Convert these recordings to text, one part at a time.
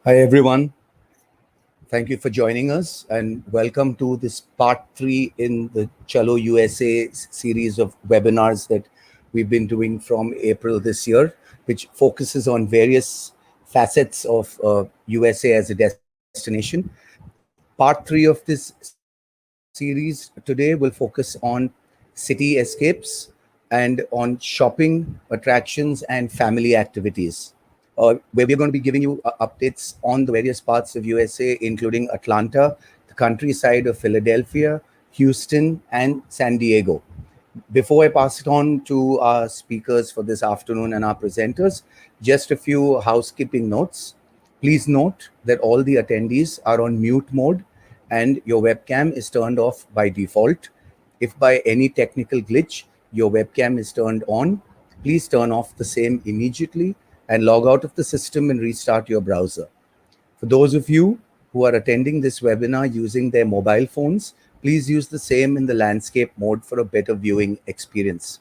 Hi, everyone. Thank you for joining us and welcome to this part three in the Chalo USA series of webinars that we've been doing from April this year, which focuses on various facets of USA as a destination. Part three of this series today will focus on city escapes and on shopping, attractions, and family activities. Where we are going to be giving you updates on the various parts of USA, including Atlanta, the countryside of Philadelphia, Houston, and San Diego. Before I pass it on to our speakers for this afternoon and our presenters, just a few housekeeping notes. Please note that all the attendees are on mute mode and your webcam is turned off by default. If by any technical glitch your webcam is turned on, please turn off the same immediately and log out of the system and restart your browser. For those of you who are attending this webinar using their mobile phones, please use the same in the landscape mode for a better viewing experience.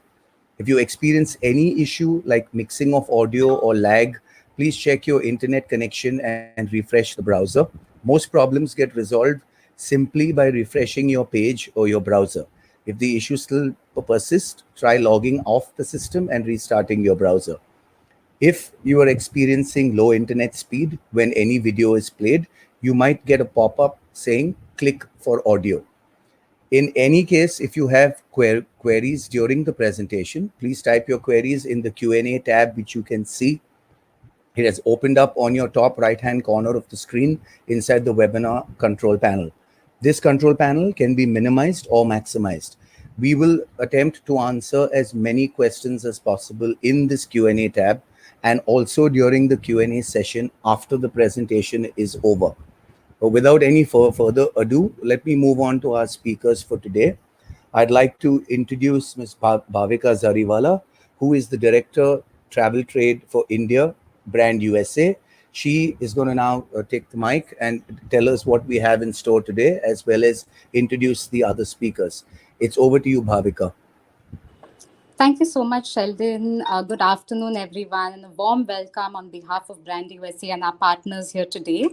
If you experience any issue like mixing of audio or lag, please check your internet connection and refresh the browser. Most problems get resolved simply by refreshing your page or your browser. If the issue still persists, try logging off the system and restarting your browser. If you are experiencing low internet speed when any video is played, you might get a pop-up saying click for audio. In any case, if you have queries during the presentation, please type your queries in the Q&A tab, which you can see. It has opened up on your top right-hand corner of the screen inside the webinar control panel. This control panel can be minimized or maximized. We will attempt to answer as many questions as possible in this Q&A tab and also during the Q&A session after the presentation is over. But without any further ado, let me move on to our speakers for today. I'd like to introduce Ms. Bhavika Zariwala, who is the Director, Travel Trade for India, Brand USA. She is going to now take the mic and tell us what we have in store today, as well as introduce the other speakers. It's over to you, Bhavika. Thank you so much, Sheldon. Good afternoon, everyone, and a warm welcome on behalf of Brand USA and our partners here today.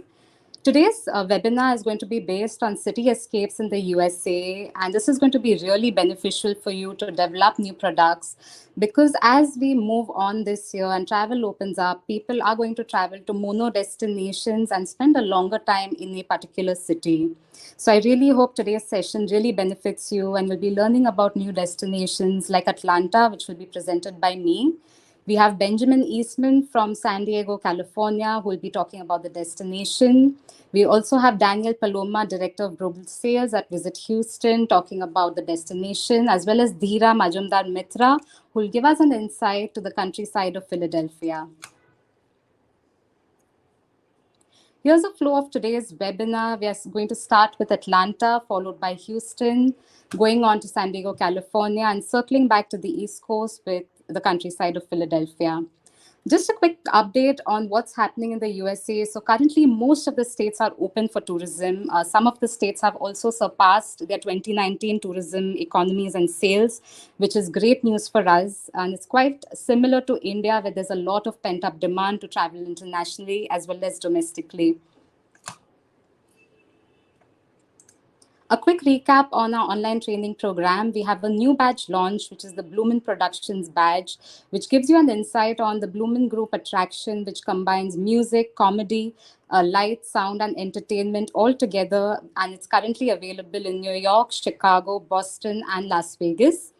Today's webinar is going to be based on city escapes in the USA, and this is going to be really beneficial for you to develop new products because as we move on this year and travel opens up, people are going to travel to mono destinations and spend a longer time in a particular city. So I really hope today's session really benefits you, and we'll be learning about new destinations like Atlanta, which will be presented by me. We have Benjamin Eastman from San Diego, California, who will be talking about the destination. We also have Daniel Paloma, Director of Global Sales at Visit Houston, talking about the destination, as well as Dheera Majumdar Mitra, who will give us an insight to the countryside of Philadelphia. Here's the flow of today's webinar. We are going to start with Atlanta, followed by Houston, going on to San Diego, California, and circling back to the East Coast with the countryside of Philadelphia. Just a quick update on what's happening in the USA. So currently, most of the states are open for tourism. Some of the states have also surpassed their 2019 tourism economies and sales, which is great news for us. And it's quite similar to India, where there's a lot of pent-up demand to travel internationally as well as domestically. A quick recap on our online training program. We have a new badge launch, which is the Bloomin' Productions badge, which gives you an insight on the Bloomin' Group attraction, which combines music, comedy, light, sound, and entertainment all together. And it's currently available in New York, Chicago, Boston, and Las Vegas.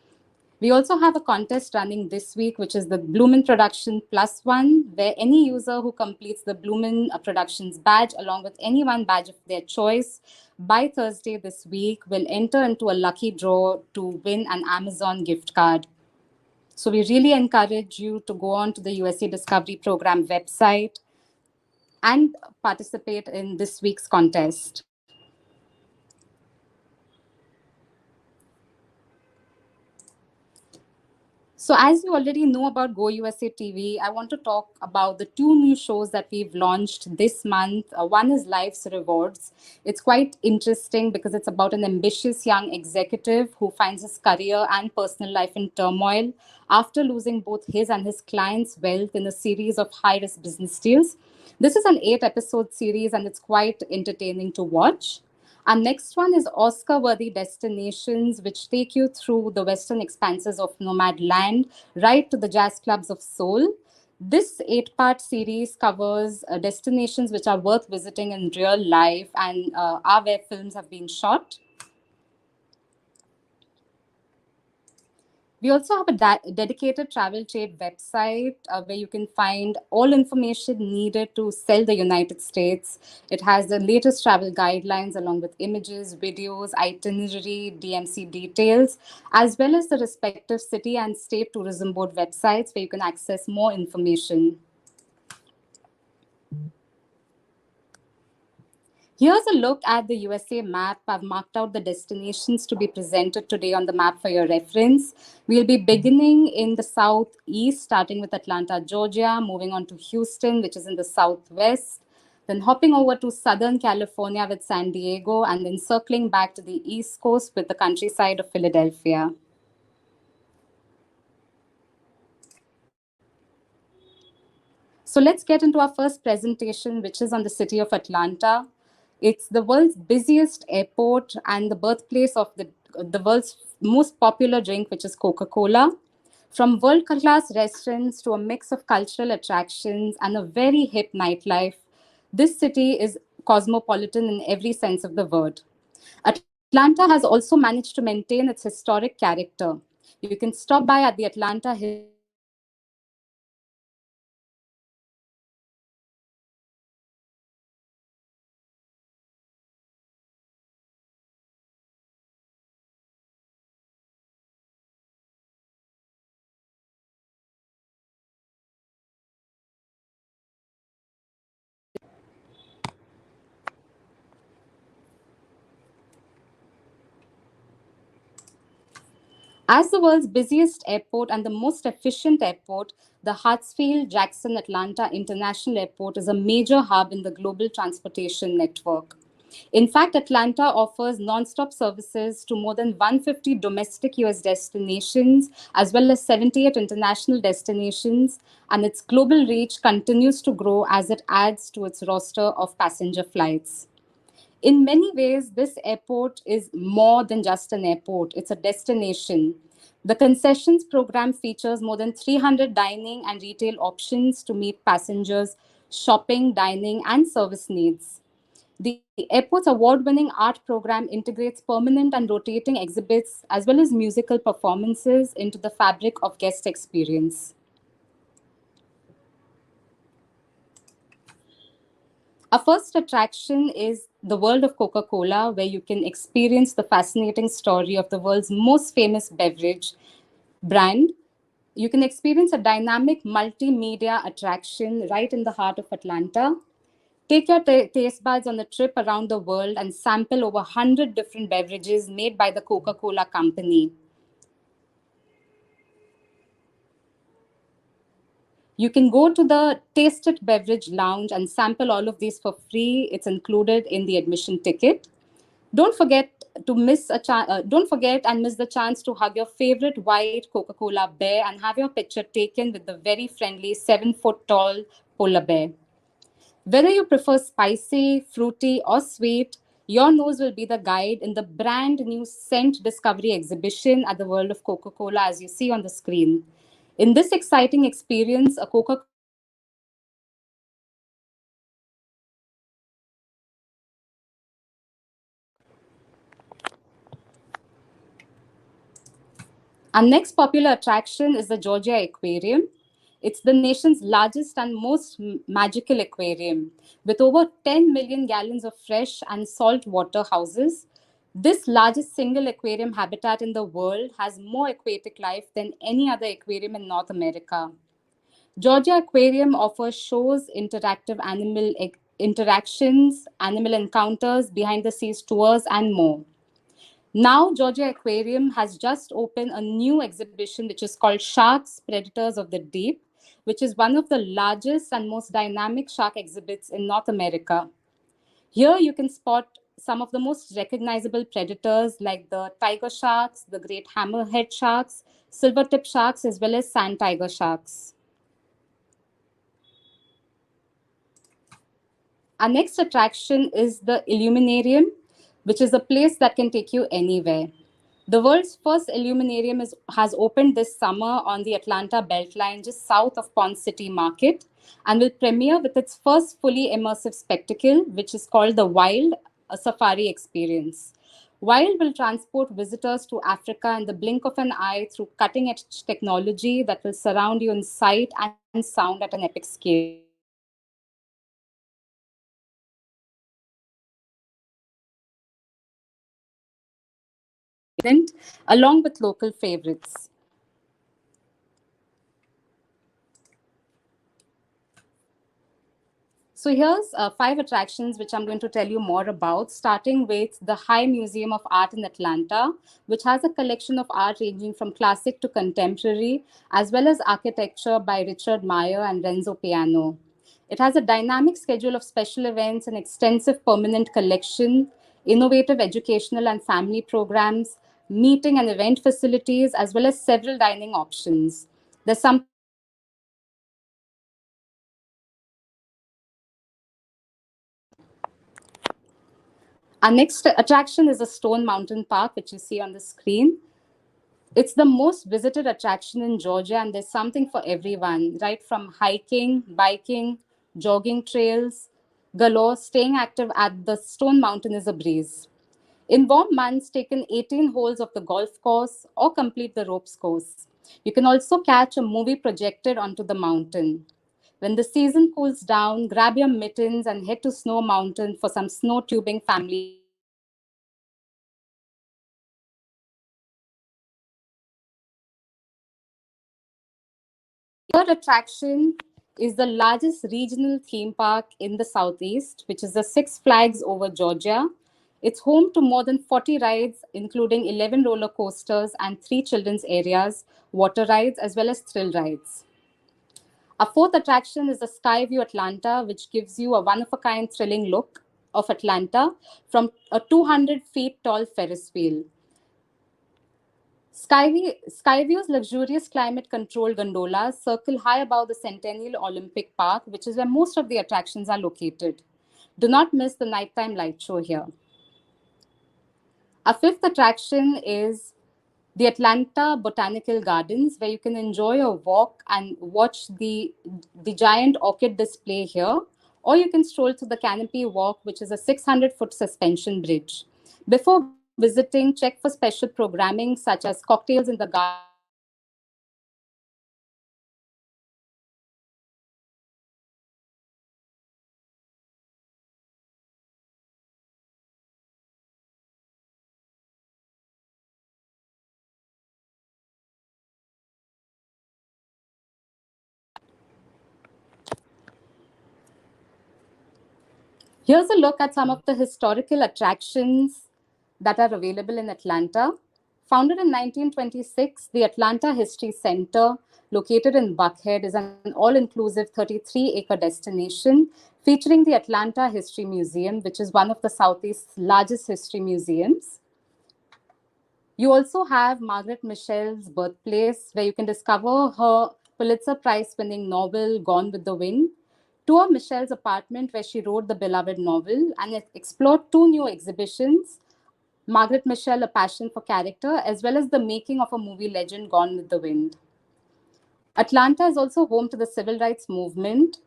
We also have a contest running this week, which is the Bloomin' Production Plus One, where any user who completes the Bloomin' Productions badge, along with any one badge of their choice, by Thursday this week, will enter into a lucky draw to win an Amazon gift card. So we really encourage you to go on to the USA Discovery Program website and participate in this week's contest. So, as you already know about Go USA TV, I want to talk about the two new shows that we've launched this month. One is Life's Rewards. It's quite interesting because it's about an ambitious young executive who finds his career and personal life in turmoil after losing both his and his clients' wealth in a series of high risk business deals. This is an 8 episode series and it's quite entertaining to watch. Our next one is Oscar worthy destinations, which take you through the western expanses of nomad land right to the jazz clubs of Seoul. This 8 part series covers destinations which are worth visiting in real life and are where films have been shot. We also have a dedicated travel trade website where you can find all information needed to sell the United States. It has the latest travel guidelines along with images, videos, itinerary, DMC details, as well as the respective city and state tourism board websites where you can access more information. Here's a look at the USA map. I've marked out the destinations to be presented today on the map for your reference. We'll be beginning in the southeast, starting with Atlanta, Georgia, moving on to Houston, which is in the southwest, then hopping over to Southern California with San Diego, and then circling back to the East Coast with the countryside of Philadelphia. So let's get into our first presentation, which is on the city of Atlanta. It's the world's busiest airport and the birthplace of the world's most popular drink, which is Coca-Cola. From world-class restaurants to a mix of cultural attractions and a very hip nightlife, this city is cosmopolitan in every sense of the word. Atlanta has also managed to maintain its historic character. You can stop by at the Atlanta Historical Museum, which is located in downtown Atlanta, and check out the Atlanta Museum of History, which is located in downtown Atlanta. As the world's busiest airport and the most efficient airport, the Hartsfield Jackson Atlanta International Airport is a major hub in the global transportation network. In fact, Atlanta offers non-stop services to more than 150 domestic US destinations as well as 78 international destinations, and its global reach continues to grow as it adds to its roster of passenger flights. In many ways, this airport is more than just an airport, it's a destination. The concessions program features more than 300 dining and retail options to meet passengers' shopping, dining, and service needs. The airport's award winning art program integrates permanent and rotating exhibits as well as musical performances into the fabric of guest experience. Our first attraction is the world of Coca Cola, where you can experience the fascinating story of the world's most famous beverage brand. You can experience a dynamic multimedia attraction right in the heart of Atlanta. Take your taste buds on a trip around the world and sample over 100 different beverages made by the Coca Cola Company. You can go to the Taste It Beverage Lounge and sample all of these for free. It's included in the admission ticket. Don't forget don't forget and miss the chance to hug your favorite white Coca-Cola bear and have your picture taken with the very friendly 7 foot tall polar bear. Whether you prefer spicy, fruity, or sweet, your nose will be the guide in the brand new Scent Discovery exhibition at the World of Coca Cola, as you see on the screen. In this exciting experience, a Coca Cola scent will be unveiled to you as you walk through the exhibit. Our next popular attraction is the Georgia Aquarium. It's the nation's largest and most magical aquarium. With over 10 million gallons of fresh and salt water houses, this largest single aquarium habitat in the world has more aquatic life than any other aquarium in North America. Georgia Aquarium offers shows, interactive interactions, animal encounters, behind the scenes tours, and more. Now, Georgia Aquarium has just opened a new exhibition which is called Sharks Predators of the Deep, which is one of the largest and most dynamic shark exhibits in North America. Here you can spot some of the most recognizable predators like the tiger sharks, the great hammerhead sharks, silver-tip sharks, as well as sand tiger sharks. Our next attraction is the Illuminarium, which is a place that can take you anywhere. The world's first Illuminarium has opened this summer on the Atlanta Beltline, just south of Pond City Market, and will premiere with its first fully immersive spectacle, which is called the Wild, a safari experience. Wild will transport visitors to Africa in the blink of an eye through cutting edge technology that will surround you in sight and sound at an epic scale. Along with local favorites. So here's five attractions which I'm going to tell you more about, starting with the High Museum of Art in Atlanta, which has a collection of art ranging from classic to contemporary, as well as architecture by Richard Meyer and Renzo Piano. It has a dynamic schedule of special events, an extensive permanent collection, innovative educational and family programs, meeting and event facilities, as well as several dining options. There's something for everyone here. Our next attraction is the Stone Mountain Park, which you see on the screen. It's the most visited attraction in Georgia, and there's something for everyone, right from hiking, biking, jogging trails, galore. Staying active at the Stone Mountain is a breeze. In warm months, take in 18 holes of the golf course or complete the ropes course. You can also catch a movie projected onto the mountain. When the season cools down, grab your mittens and head to Snow Mountain for some snow tubing family fun. Third attraction is the largest regional theme park in the Southeast, which is the Six Flags over Georgia. It's home to more than 40 rides, including 11 roller coasters and three children's areas, water rides, as well as thrill rides. Our fourth attraction is the Skyview Atlanta, which gives you a one of a kind thrilling look of Atlanta from a 200 feet tall Ferris wheel. Skyview's luxurious climate controlled gondolas circle high above the Centennial Olympic Park, which is where most of the attractions are located. Do not miss the nighttime light show here. Our fifth attraction is the Atlanta Botanical Gardens, where you can enjoy a walk and watch the giant orchid display here, or you can stroll to the Canopy Walk, which is a 600-foot suspension bridge. Before visiting, check for special programming such as cocktails in the garden or music tours. Here's a look at some of the historical attractions that are available in Atlanta. Founded in 1926, the Atlanta History Center, located in Buckhead, is an all inclusive 33-acre destination featuring the Atlanta History Museum, which is one of the Southeast's largest history museums. You also have Margaret Mitchell's birthplace, where you can discover her Pulitzer Prize winning novel, Gone with the Wind, tour Michelle's apartment where she wrote the beloved novel, and explore two new exhibitions, Margaret Mitchell, A Passion for Character, as well as the making of a movie legend, Gone with the Wind. Atlanta is also home to the civil rights movement,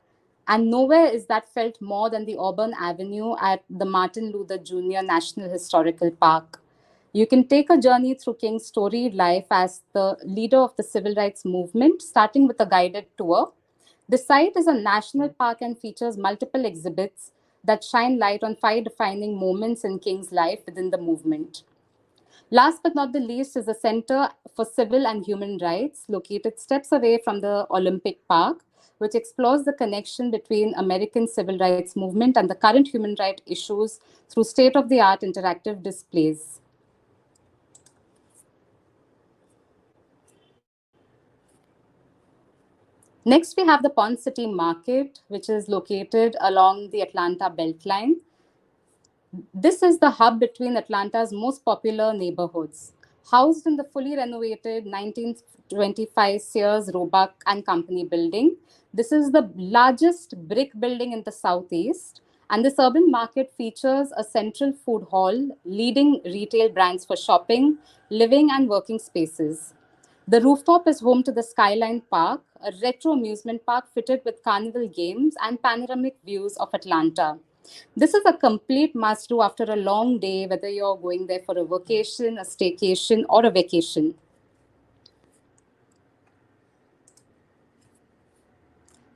and nowhere is that felt more than the Auburn Avenue at the Martin Luther Jr. National Historical Park. You can take a journey through King's storied life as the leader of the civil rights movement, starting with a guided tour. The site is a national park and features multiple exhibits that shine light on five defining moments in King's life within the movement. Last but not the least is the Center for Civil and Human Rights, located steps away from the Olympic Park, which explores the connection between American civil rights movement and the current human rights issues through state-of-the-art interactive displays. Next, we have the Pond City Market, which is located along the Atlanta Beltline. This is the hub between Atlanta's most popular neighborhoods. Housed in the fully renovated 1925 Sears Roebuck and Company building, this is the largest brick building in the southeast. And this urban market features a central food hall, leading retail brands for shopping, living, and working spaces. The rooftop is home to the Skyline Park, a retro amusement park fitted with carnival games and panoramic views of Atlanta. This is a complete must do after a long day, whether you're going there for a vacation, a staycation, or a vacation.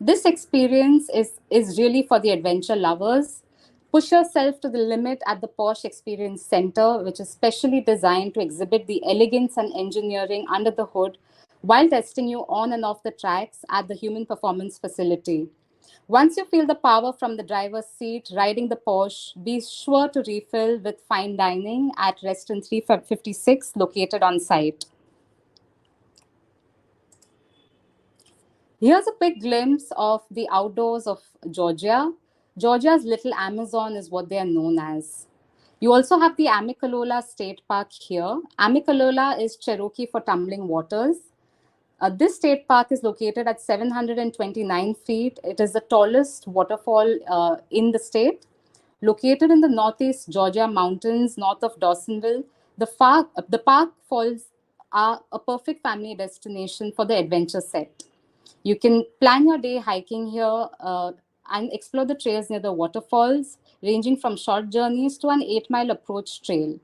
This experience is really for the adventure lovers. Push yourself to the limit at the Posh Experience Center, which is specially designed to exhibit the elegance and engineering under the hood while testing you on and off the tracks at the Human Performance Facility. Once you feel the power from the driver's seat riding the Porsche, be sure to refill with fine dining at Restaurant 356 located on site. Here's a quick glimpse of the outdoors of Georgia. Georgia's Little Amazon is what they are known as. You also have the Amicalola State Park here. Amicalola is Cherokee for tumbling waters. This state park is located at 729 feet. It is the tallest waterfall in the state. Located in the northeast Georgia mountains north of Dawsonville, the park falls are a perfect family destination for the adventure set. You can plan your day hiking here and explore the trails near the waterfalls, ranging from short journeys to an 8-mile approach trail.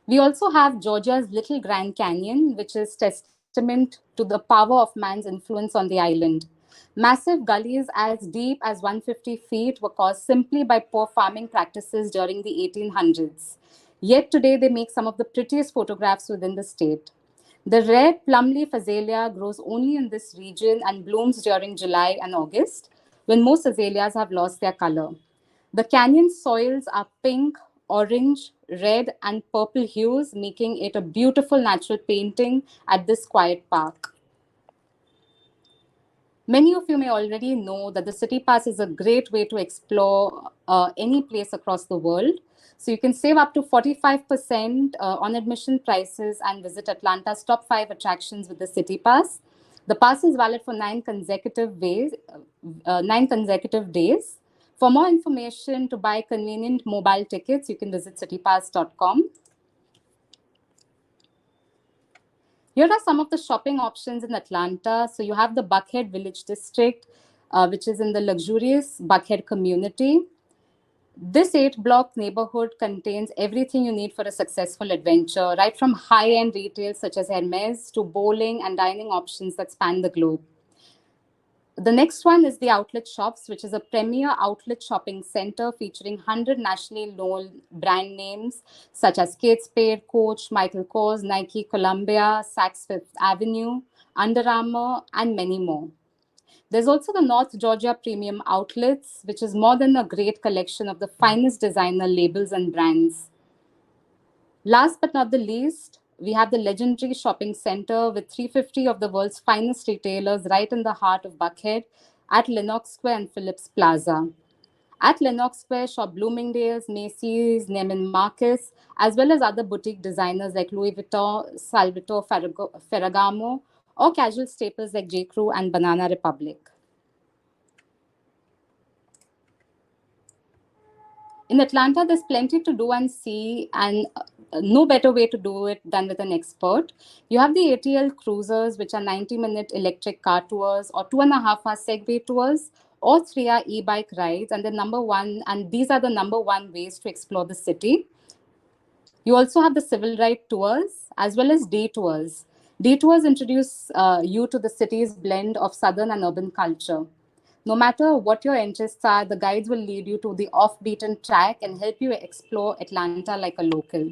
We also have Georgia's Little Grand Canyon, which is testament to the power of man's influence on the island. Massive gullies as deep as 150 feet were caused simply by poor farming practices during the 1800s. Yet today they make some of the prettiest photographs within the state. The rare plum leaf azalea grows only in this region and blooms during July and August, when most azaleas have lost their color. The canyon soils are pink, orange, red, and purple hues, making it a beautiful natural painting at this quiet park. Many of you may already know that the City Pass is a great way to explore any place across the world. So you can save up to 45% on admission prices and visit Atlanta's top 5 attractions with the City Pass. The pass is valid for 9 consecutive days. For more information to buy convenient mobile tickets, you can visit citypass.com. Here are some of the shopping options in Atlanta. So you have the Buckhead Village District, which is in the luxurious Buckhead community. This 8-block neighborhood contains everything you need for a successful adventure, right from high-end retail such as Hermes to bowling and dining options that span the globe. The next one is the Outlet Shops, which is a premier outlet shopping center featuring 100 nationally known brand names such as Kate Spade, Coach, Michael Kors, Nike, Columbia, Saks Fifth Avenue, Under Armour, and many more. There's also the North Georgia Premium Outlets, which is more than a great collection of the finest designer labels and brands. Last but not the least, we have the legendary shopping center with 350 of the world's finest retailers right in the heart of Buckhead at Lenox Square and Phillips Plaza. At Lenox Square, shop Bloomingdale's, Macy's, Neiman Marcus, as well as other boutique designers like Louis Vuitton, Salvatore Ferragamo, or casual staples like J. Crew and Banana Republic. In Atlanta, there's plenty to do and see, and no better way to do it than with an expert. You have the ATL cruisers, which are 90-minute electric car tours, or 2.5-hour Segway tours, or 3-hour e-bike rides, and these are the number one ways to explore the city. You also have the civil right tours as well as day tours. Day tours introduce you to the city's blend of southern and urban culture. No matter what your interests are, the guides will lead you to the off-beaten track and help you explore Atlanta like a local.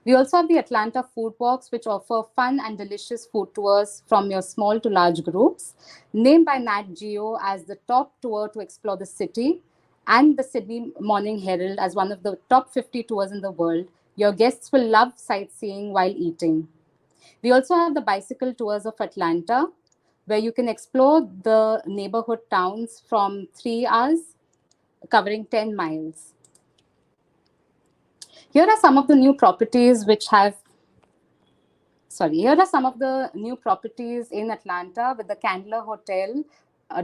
We also have the Atlanta Food Walks, which offer fun and delicious food tours from your small to large groups. Named by Nat Geo as the top tour to explore the city and the Sydney Morning Herald as one of the top 50 tours in the world, your guests will love sightseeing while eating. We also have the bicycle tours of Atlanta. where you can explore the neighborhood towns from 3 hours, covering 10 miles. Here are some of the new properties which have Here are some of the new properties in Atlanta with the Candler Hotel,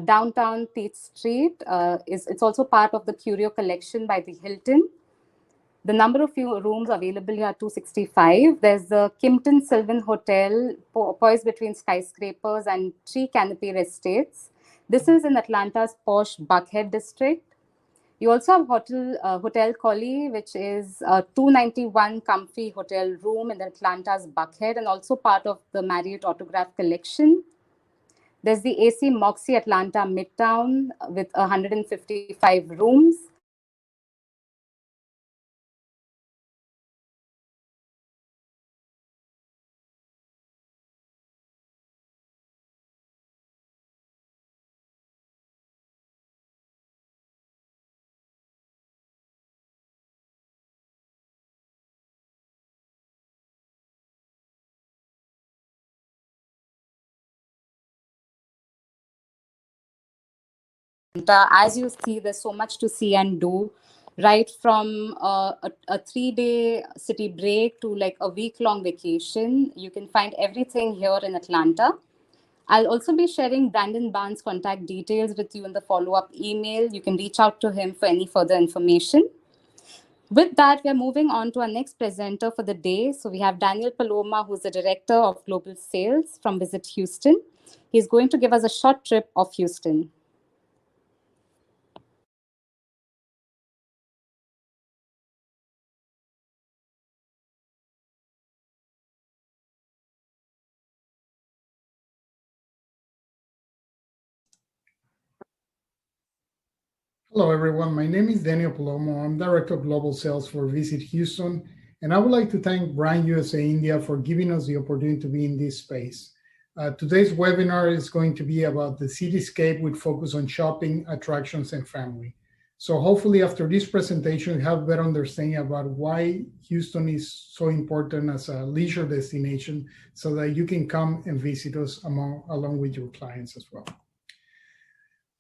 downtown Peach Street. It's also part of the Curio Collection by the Hilton. The number of rooms available here are 265. There's the Kimpton Sylvan Hotel, poised between skyscrapers and tree canopy estates. This is in Atlanta's posh Buckhead district. You also have Hotel Collie, which is a 291 comfy hotel room in Atlanta's Buckhead and also part of the Marriott Autograph Collection. There's the AC Moxie Atlanta Midtown with 155 rooms. As you see, there's so much to see and do, right from a 3-day city break to like a week-long vacation. You can find everything here in Atlanta. I'll also be sharing Brandon Barnes' contact details with you in the follow-up email. You can reach out to him for any further information. With that, we're moving on to our next presenter for the day. So we have Daniel Paloma, who's the Director of Global Sales from Visit Houston. He's going to give us a short trip of Houston. Hello, everyone. My name is Daniel Palomo. I'm Director of Global Sales for Visit Houston, and I would like to thank Brand USA India for giving us the opportunity to be in this space. Today's webinar is going to be about the cityscape with focus on shopping, attractions, and family. So hopefully after this presentation, you have a better understanding about why Houston is so important as a leisure destination so that you can come and visit us along with your clients as well.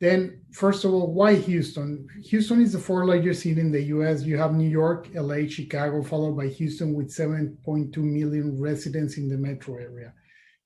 Then, first of all, why Houston? Houston is the fourth largest city in the US. You have New York, LA, Chicago, followed by Houston with 7.2 million residents in the metro area.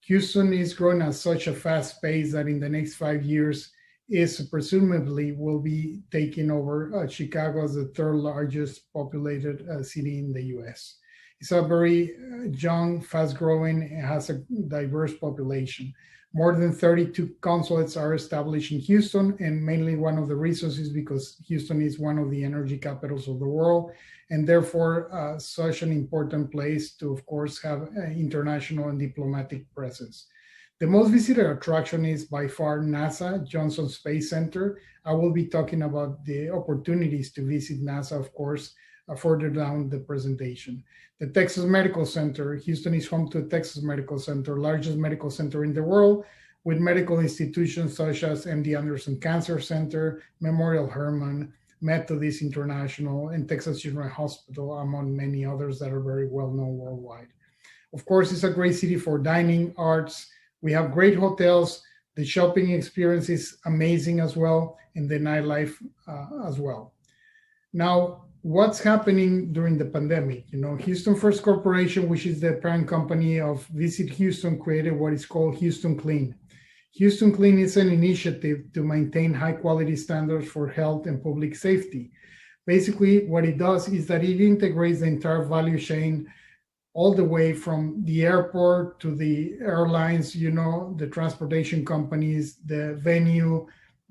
Houston is growing at such a fast pace that in the next 5 years is presumably will be taking over Chicago as the third largest populated city in the US. It's a very young, fast growing, and has a diverse population. More than 32 consulates are established in Houston, and mainly one of the reasons is because Houston is one of the energy capitals of the world, and therefore such an important place to, of course, have international and diplomatic presence. The most visited attraction is by far NASA Johnson Space Center. I will be talking about the opportunities to visit NASA, of course, further down the presentation. The Texas Medical Center, Houston is home to the Texas Medical Center, largest medical center in the world, with medical institutions such as MD Anderson Cancer Center, Memorial Hermann, Methodist International, and Texas General Hospital, among many others that are very well known worldwide. Of course, it's a great city for dining, arts. We have great hotels. The shopping experience is amazing as well, and the nightlife as well. Now, what's happening during the pandemic? Houston First Corporation, which is the parent company of Visit Houston, created what is called Houston Clean. Houston Clean is an initiative to maintain high quality standards for health and public safety. Basically, what it does is that it integrates the entire value chain all the way from the airport to the airlines, the transportation companies, the venue,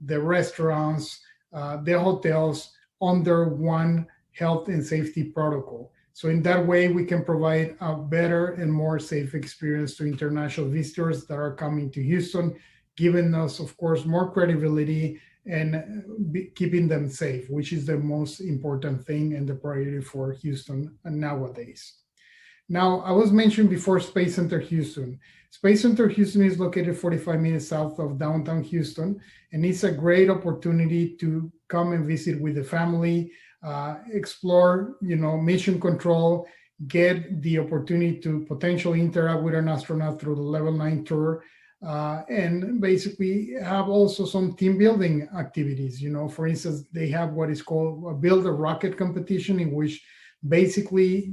the restaurants, the hotels, under one health and safety protocol. So in that way, we can provide a better and more safe experience to international visitors that are coming to Houston, giving us, of course, more credibility and keeping them safe, which is the most important thing and the priority for Houston nowadays. Now, I was mentioned before Space Center Houston. Space Center Houston is located 45 minutes south of downtown Houston, and it's a great opportunity to come and visit with the family, explore, mission control, get the opportunity to potentially interact with an astronaut through the Level 9 tour. and basically have also some team building activities. For instance, they have what is called a build a rocket competition, in which basically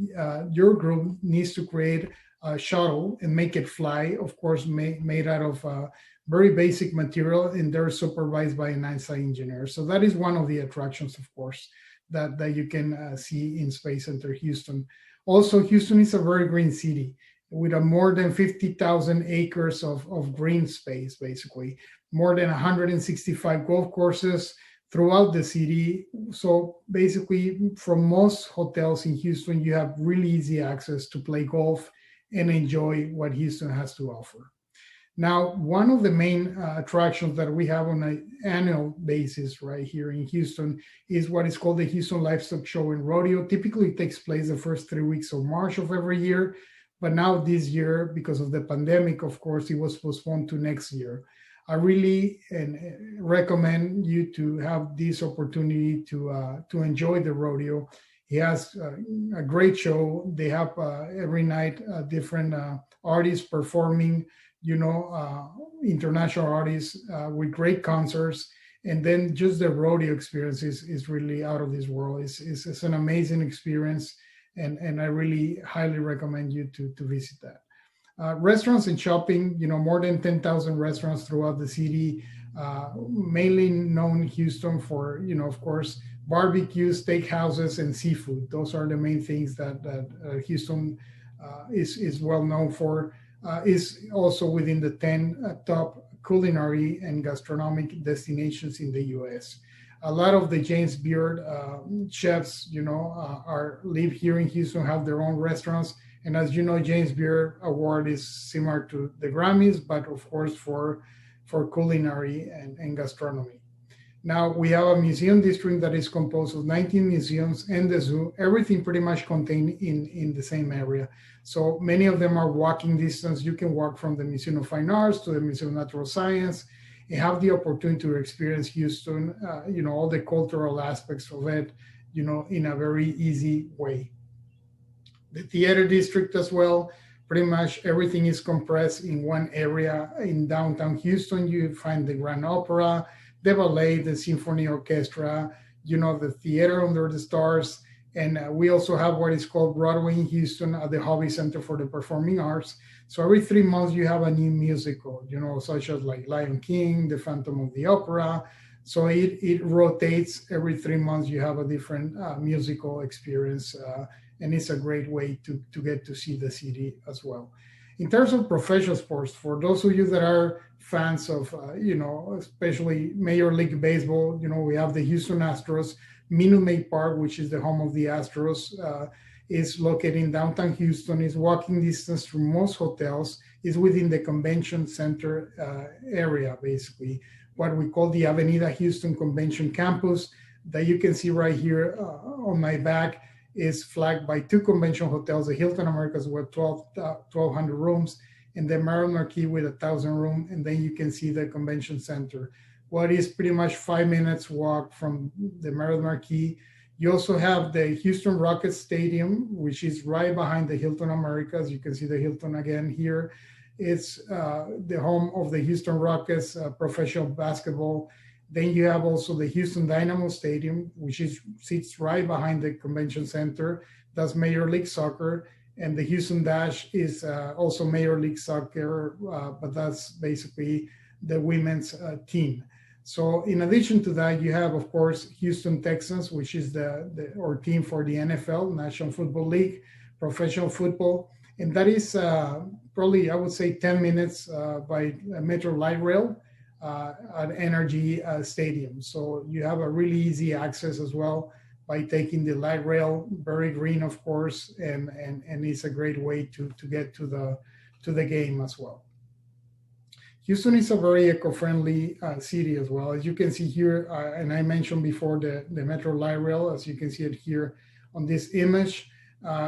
your group needs to create a shuttle and make it fly, of course, made out of very basic material, and they're supervised by a NASA engineer. So that is one of the attractions, of course, that you can see in Space Center Houston. Also, Houston is a very green city with a more than 50,000 acres of green space, basically, more than 165 golf courses throughout the city. So basically, from most hotels in Houston, you have really easy access to play golf and enjoy what Houston has to offer. Now, one of the main attractions that we have on an annual basis right here in Houston is what is called the Houston Livestock Show and Rodeo. Typically, it takes place the first 3 weeks of March of every year. But now this year, because of the pandemic, of course, it was postponed to next year. I really recommend you to have this opportunity to enjoy the rodeo. He has a great show. They have every night different artists performing, international artists with great concerts. And then just the rodeo experience is really out of this world. It's an amazing experience. And I really highly recommend you to visit that. Restaurants and shopping, more than 10,000 restaurants throughout the city, mainly known in Houston for, of course, barbecue, steakhouses, and seafood. Those are the main things that Houston is well known for. Is also within the 10 top culinary and gastronomic destinations in the U.S. A lot of the James Beard chefs, live here in Houston, have their own restaurants. And as you know, James Beard Award is similar to the Grammys, but of course for culinary and gastronomy. Now we have a museum district that is composed of 19 museums and the zoo, everything pretty much contained in the same area. So many of them are walking distance. You can walk from the Museum of Fine Arts to the Museum of Natural Science and have the opportunity to experience Houston, all the cultural aspects of it, in a very easy way. The theater district as well, pretty much everything is compressed in one area. In downtown Houston, you find the Grand Opera, the ballet, the symphony orchestra, the theater under the stars. And we also have what is called Broadway in Houston at the Hobby Center for the Performing Arts. So every 3 months you have a new musical, such as like Lion King, The Phantom of the Opera. So it rotates every 3 months. You have a different musical experience. And it's a great way to get to see the city as well. In terms of professional sports, for those of you that are fans of, especially Major League Baseball, we have the Houston Astros. Minute Maid Park, which is the home of the Astros, is located in downtown Houston. Is walking distance from most hotels. Is within the convention center area, basically, what we call the Avenida Houston Convention Campus, that you can see right here on my back, is flagged by 2 convention hotels, the Hilton Americas with 1,200 rooms, and the Marriott Marquis with 1,000 rooms, and then you can see the convention center. What is pretty much 5 minutes walk from the Marriott Marquis. You also have the Houston Rockets Stadium, which is right behind the Hilton Americas. You can see the Hilton again here. It's the home of the Houston Rockets professional basketball. Then you have also the Houston Dynamo Stadium, which sits right behind the convention center. That's Major League Soccer. And the Houston Dash is also Major League Soccer, but that's basically the women's team. So in addition to that, you have, of course, Houston Texans, which is our team for the NFL, National Football League, professional football. And that is probably, I would say, 10 minutes by Metro Light Rail at Energy Stadium. So you have a really easy access as well by taking the light rail, very green, of course, and it's a great way to get to the game as well. Houston is a very eco-friendly city as well. As you can see here, and I mentioned before the Metro Light Rail, as you can see it here on this image,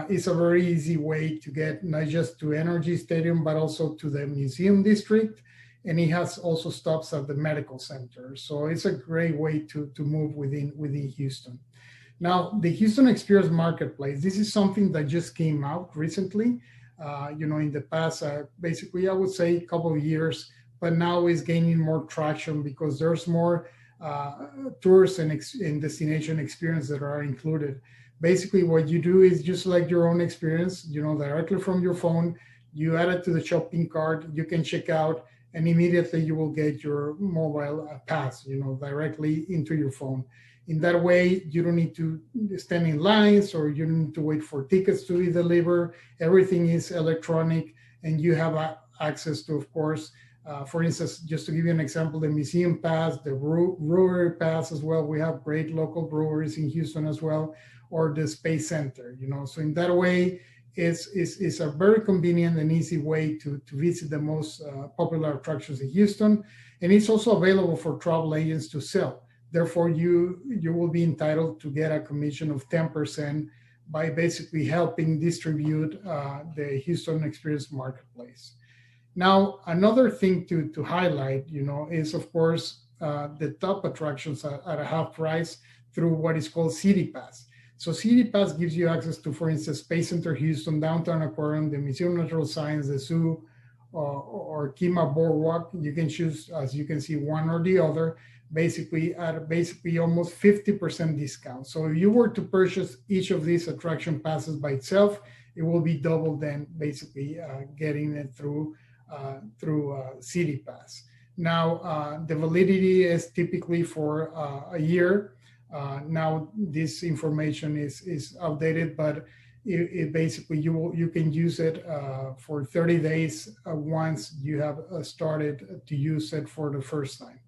it's a very easy way to get not just to Energy Stadium, but also to the Museum District. And it has also stops at the medical center. So it's a great way to move within Houston. Now, the Houston Experience Marketplace, this is something that just came out recently. In the past, basically, I would say a couple of years, but now is gaining more traction because there's more tours and destination experience that are included. Basically, what you do is just like your own experience, directly from your phone, you add it to the shopping cart, you can check out, and immediately you will get your mobile pass, directly into your phone. In that way, you don't need to stand in lines or you don't need to wait for tickets to be delivered. Everything is electronic, and you have access to, of course, for instance, just to give you an example, the museum pass, the brewery pass as well. We have great local breweries in Houston as well, or the Space Center. So in that way, it's a very convenient and easy way to visit the most popular attractions in Houston, and it's also available for travel agents to sell. Therefore, you will be entitled to get a commission of 10% by basically helping distribute the Houston Experience Marketplace. Now, another thing to highlight, is of course the top attractions at a half price through what is called City Pass. So City Pass gives you access to, for instance, Space Center Houston, Downtown Aquarium, the Museum of Natural Science, the zoo, or Kima Boardwalk. You can choose, as you can see, one or the other, basically at almost 50% discount. So if you were to purchase each of these attraction passes by itself, it will be double then basically getting it through City Pass. Now, the validity is typically for a year. Now, this information is outdated, but it basically you can use it for 30 days once you have started to use it for the first time.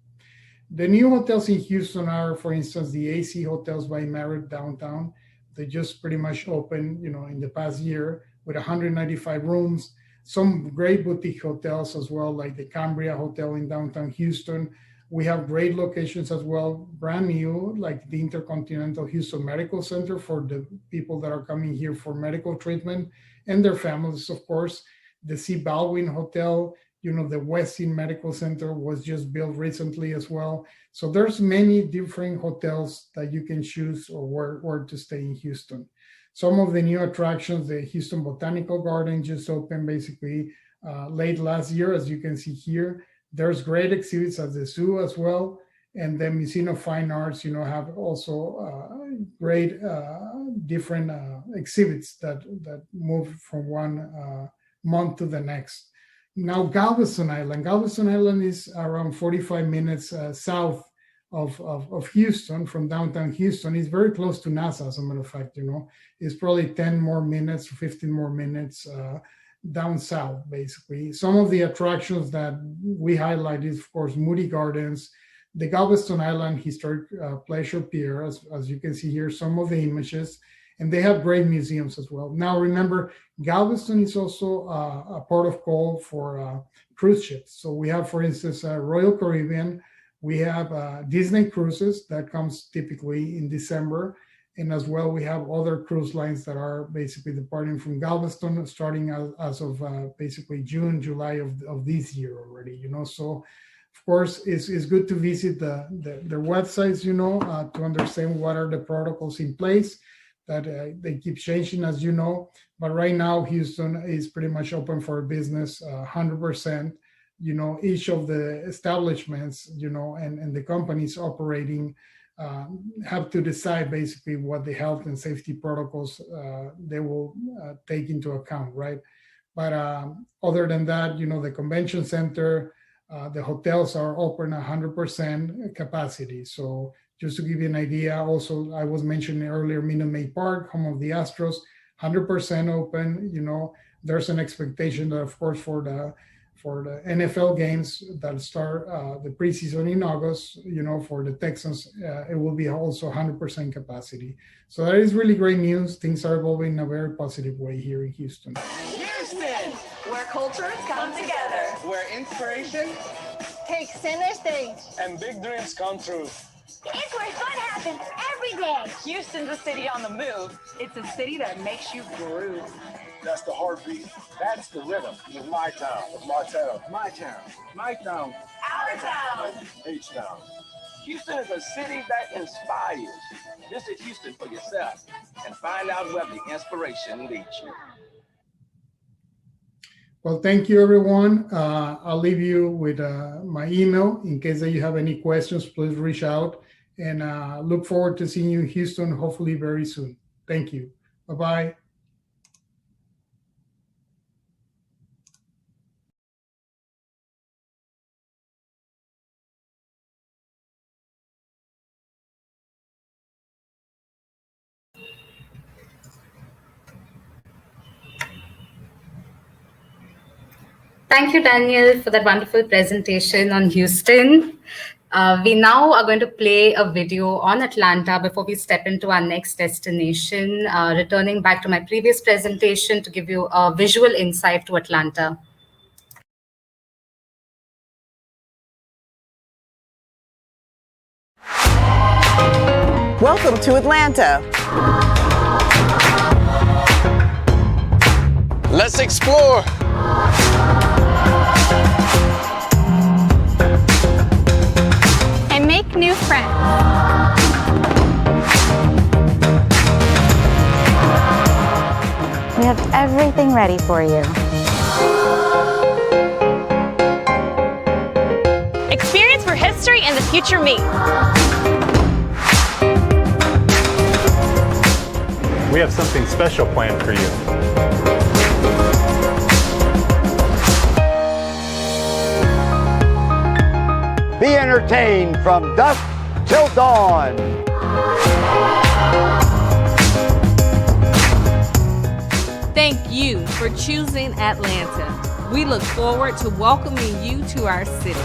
The new hotels in Houston are, for instance, the AC Hotels by Marriott Downtown. They just pretty much opened, in the past year with 195 rooms. Some great boutique hotels as well, like the Cambria Hotel in downtown Houston. We have great locations as well, brand new, like the Intercontinental Houston Medical Center for the people that are coming here for medical treatment and their families, of course. The C. Baldwin Hotel, the Westin Medical Center was just built recently as well. So there's many different hotels that you can choose or where to stay in Houston. Some of the new attractions, the Houston Botanical Garden just opened basically late last year, as you can see here. There's great exhibits at the zoo as well. And the Museum of Fine Arts, have also great different exhibits that move from one month to the next. Now, Galveston Island. Galveston Island is around 45 minutes south of Houston, from downtown Houston. It's very close to NASA, as a matter of fact, It's probably 10 more minutes, 15 more minutes down south, basically. Some of the attractions that we highlight is, of course, Moody Gardens, the Galveston Island Historic Pleasure Pier, as you can see here, some of the images, and they have great museums as well. Now, remember, Galveston is also a port of call for cruise ships. So we have, for instance, Royal Caribbean. We have Disney Cruises that comes typically in December. And as well, we have other cruise lines that are basically departing from Galveston, starting as of basically June, July of this year already, So, of course, it's good to visit their websites, to understand what are the protocols in place that they keep changing, as you know. But right now, Houston is pretty much open for business 100%. Each of the establishments, and the companies operating have to decide basically what the health and safety protocols they will take into account, right? But other than that, the convention center, the hotels are open 100% capacity. So just to give you an idea, also, I was mentioning earlier, Minute Maid Park, home of the Astros, 100% open. There's an expectation that, of course, for the NFL games that start the preseason in August, for the Texans, it will be also 100% capacity. So that is really great news. Things are evolving in a very positive way here in Houston. Houston, where cultures come together, where inspiration takes center stage, and big dreams come true. It's where fun happens every day. Houston's a city on the move. It's a city that makes you groove. That's the heartbeat. That's the rhythm. It's my town. It's my town. My town. My town. Our town. H-Town. Houston is a city that inspires. Visit Houston for yourself and find out where the inspiration leads you. Well, thank you, everyone. I'll leave you with my email in case that you have any questions. Please reach out, and look forward to seeing you in Houston, hopefully very soon. Thank you. Bye-bye. Thank you, Daniel, for that wonderful presentation on Houston. We now are going to play a video on Atlanta before we step into our next destination, returning back to my previous presentation to give you a visual insight to Atlanta. Welcome to Atlanta. Let's explore. And make new friends. We have everything ready for you. Experience where history and the future meet. We have something special planned for you. Be entertained from dusk till dawn. Thank you for choosing Atlanta. We look forward to welcoming you to our city.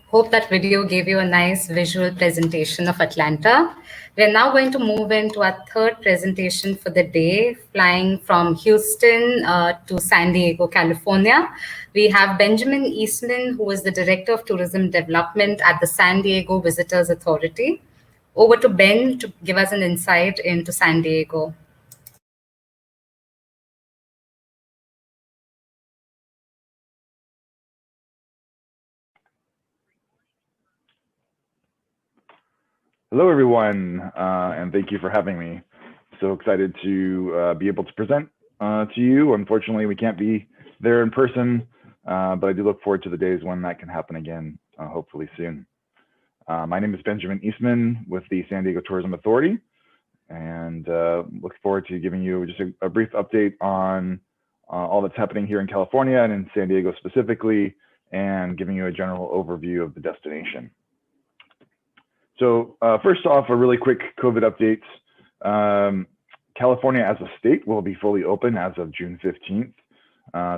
Hope that video gave you a nice visual presentation of Atlanta. We're now going to move into our third presentation for the day, flying from Houston to San Diego, California. We have Benjamin Eastman, who is the Director of Tourism Development at the San Diego Visitors Authority. Over to Ben to give us an insight into San Diego. Hello, everyone, and thank you for having me. So excited to be able to present to you. Unfortunately, we can't be there in person, but I do look forward to the days when that can happen again, hopefully soon. My name is Benjamin Eastman with the San Diego Tourism Authority, and look forward to giving you just a brief update on all that's happening here in California and in San Diego specifically, and giving you a general overview of the destination. So first off, a really quick COVID update. California as a state will be fully open as of June 15th.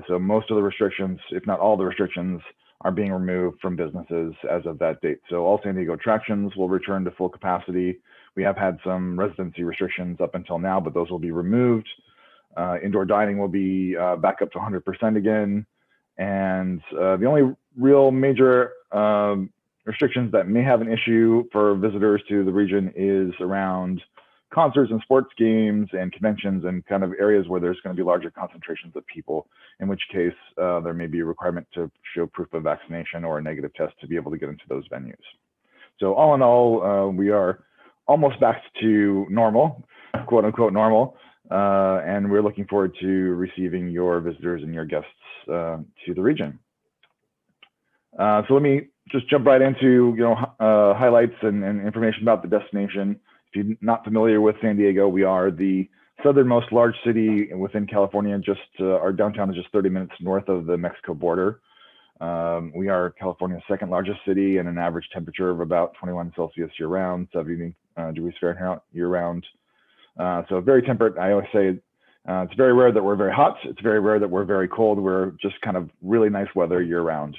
So most of the restrictions, if not all the restrictions, are being removed from businesses as of that date. So all San Diego attractions will return to full capacity. We have had some residency restrictions up until now, but those will be removed. Indoor dining will be back up to 100% again. And the only real major restrictions that may have an issue for visitors to the region is around concerts and sports games and conventions and kind of areas where there's going to be larger concentrations of people, in which case there may be a requirement to show proof of vaccination or a negative test to be able to get into those venues. So all in all, we are almost back to normal, quote unquote normal, and we're looking forward to receiving your visitors and your guests to the region. So let me just jump right into highlights and information about the destination. If you're not familiar with San Diego, we are the southernmost large city within California. Just our downtown is just 30 minutes north of the Mexico border. We are California's second largest city and an average temperature of about 21 Celsius year-round, 70 degrees Fahrenheit year-round. So very temperate. I always say it's very rare that we're very hot. It's very rare that we're very cold. We're just kind of really nice weather year-round.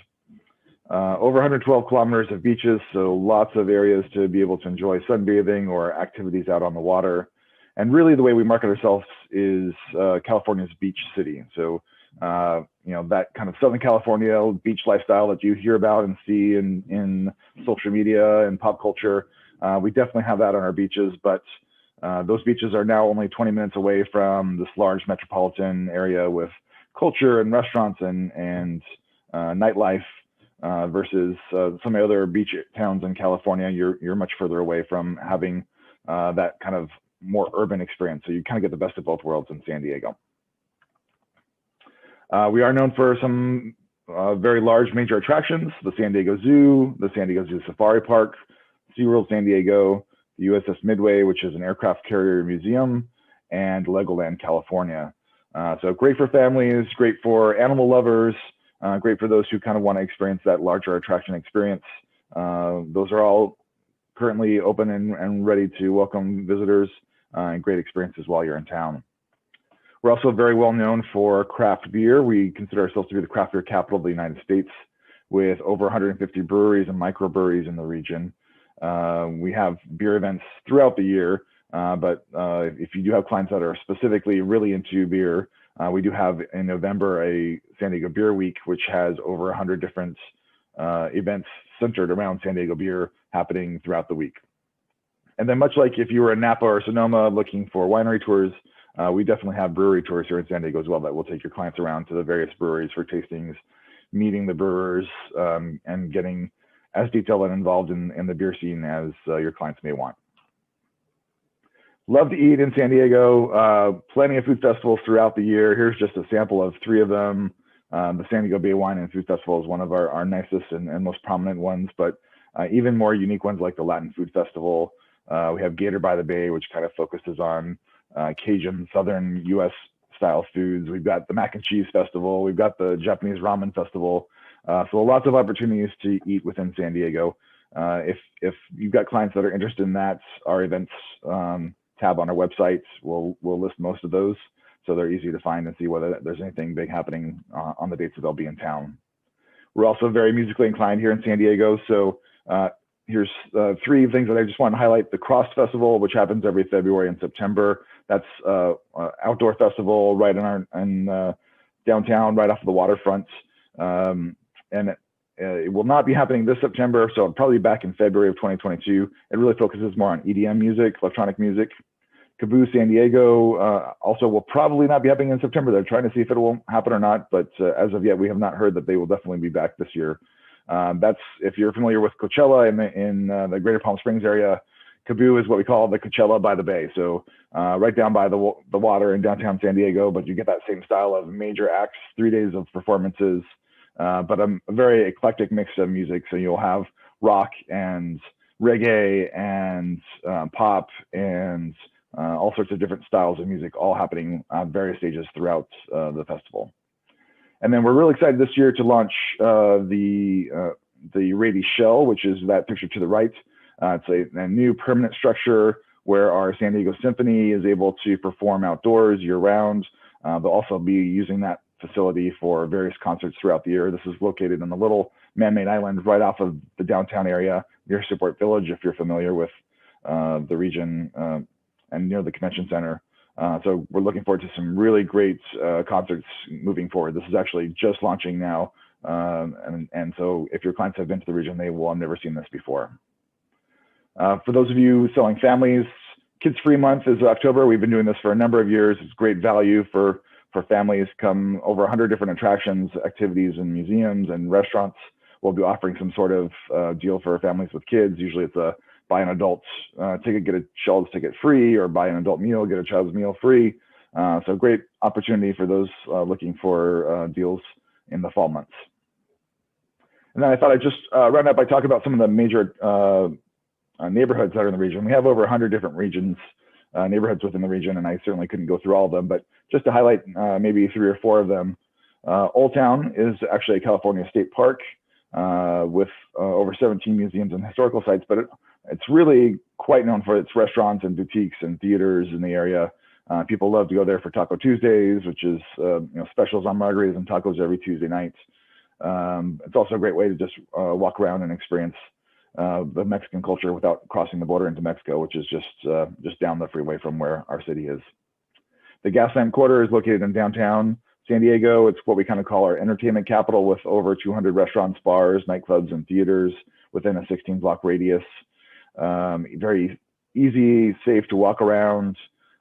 Over 112 kilometers of beaches, so lots of areas to be able to enjoy sunbathing or activities out on the water. And really the way we market ourselves is California's beach city. So, that kind of Southern California beach lifestyle that you hear about and see in social media and pop culture, we definitely have that on our beaches, but those beaches are now only 20 minutes away from this large metropolitan area with culture and restaurants and nightlife versus some of the other beach towns in California. You're much further away from having that kind of more urban experience. So you kind of get the best of both worlds in San Diego. We are known for some very large major attractions: the San Diego Zoo, the San Diego Zoo Safari Park, SeaWorld San Diego, the USS Midway, which is an aircraft carrier museum, and Legoland California. So great for families, great for animal lovers, great for those who kind of want to experience that larger attraction experience. Those are all currently open and ready to welcome visitors and great experiences while you're in town. We're also very well known for craft beer. We consider ourselves to be the craft beer capital of the United States, with over 150 breweries and microbreweries in the region. We have beer events throughout the year, but if you do have clients that are specifically really into beer, we do have in November a San Diego Beer Week, which has over 100 different events centered around San Diego beer happening throughout the week. And then much like if you were in Napa or Sonoma looking for winery tours, we definitely have brewery tours here in San Diego as well that will take your clients around to the various breweries for tastings, meeting the brewers, and getting as detailed and involved in the beer scene as your clients may want. Love to eat in San Diego. Plenty of food festivals throughout the year. Here's just a sample of 3 of them. The San Diego Bay Wine and Food Festival is one of our nicest and most prominent ones, but even more unique ones like the Latin Food Festival. We have Gator by the Bay, which kind of focuses on Cajun, Southern U.S. style foods. We've got the Mac and Cheese Festival. We've got the Japanese Ramen Festival. So lots of opportunities to eat within San Diego. If you've got clients that are interested in that, our events tab on our website will list most of those. So they're easy to find and see whether there's anything big happening on the dates that they'll be in town. We're also very musically inclined here in San Diego. So here's 3 things that I just want to highlight. The Cross Festival, which happens every February and September. That's an outdoor festival right in downtown, right off of the waterfront. And it will not be happening this September, so it'll probably be back in February of 2022. It really focuses more on EDM music, electronic music. Caboose San Diego also will probably not be happening in September. They're trying to see if it will happen or not, but as of yet, we have not heard that they will definitely be back this year. That's, if you're familiar with Coachella in the Greater Palm Springs area, Caboose is what we call the Coachella by the Bay. So right down by the water in downtown San Diego, but you get that same style of major acts, 3 days of performances, but a very eclectic mix of music. So you'll have rock and reggae and pop and all sorts of different styles of music all happening on various stages throughout the festival. And then we're really excited this year to launch the Rady Shell, which is that picture to the right. It's a new permanent structure where our San Diego Symphony is able to perform outdoors year-round. They'll also be using that facility for various concerts throughout the year. This is located in a little man-made island right off of the downtown area near Support Village, if you're familiar with the region, and near the convention center. So we're looking forward to some really great concerts moving forward. This is actually just launching now. And so if your clients have been to the region, they will have never seen this before. For those of you selling families, Kids Free Month is October. We've been doing this for a number of years. It's great value for families. Come over 100 different attractions, activities, and museums and restaurants. We'll be offering some sort of deal for families with kids. Usually it's a buy an adult ticket, get a child's ticket free, or buy an adult meal, get a child's meal free. So great opportunity for those looking for deals in the fall months. And then I thought I'd just round up by talking about some of the major neighborhoods that are in the region. We have over 100 different neighborhoods within the region, and I certainly couldn't go through all of them, but just to highlight maybe 3 or 4 of them. Old Town is actually a California state park with over 17 museums and historical sites, but it's really quite known for its restaurants and boutiques and theaters in the area. People love to go there for Taco Tuesdays, which is specials on margaritas and tacos every Tuesday night. It's also a great way to just walk around and experience the Mexican culture without crossing the border into Mexico, which is just down the freeway from where our city is. The Gaslamp Quarter is located in downtown San Diego. It's what we kind of call our entertainment capital, with over 200 restaurants, bars, nightclubs, and theaters within a 16-block radius. Very easy, safe to walk around.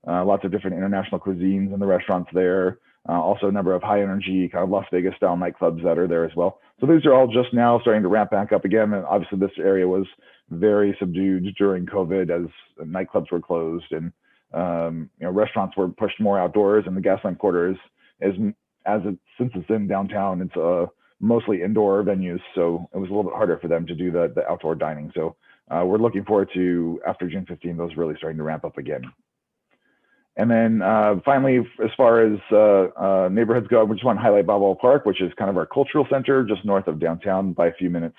Lots of different international cuisines in the restaurants there. Also a number of high energy kind of Las Vegas style nightclubs that are there as well. So these are all just now starting to ramp back up again. And obviously this area was very subdued during COVID as nightclubs were closed and restaurants were pushed more outdoors, and the Gaslamp Quarter since it's in downtown, it's mostly indoor venues. So it was a little bit harder for them to do the outdoor dining. So we're looking forward to, after June 15, those really starting to ramp up again. And then finally, as far as neighborhoods go, we just want to highlight Balboa Park, which is kind of our cultural center just north of downtown by a few minutes.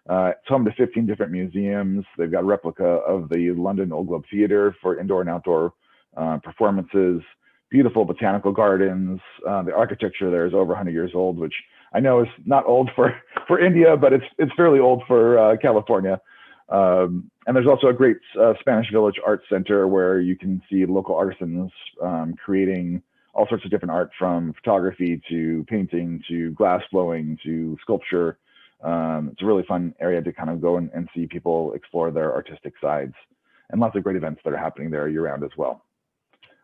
It's home to 15 different museums. They've got a replica of the London Old Globe Theatre for indoor and outdoor performances, beautiful botanical gardens. The architecture there is over 100 years old, which I know is not old for India, but it's fairly old for California. And there's also a great Spanish Village Arts Center where you can see local artisans creating all sorts of different art, from photography to painting to glass blowing to sculpture. It's a really fun area to kind of go and see people explore their artistic sides, and lots of great events that are happening there year round as well.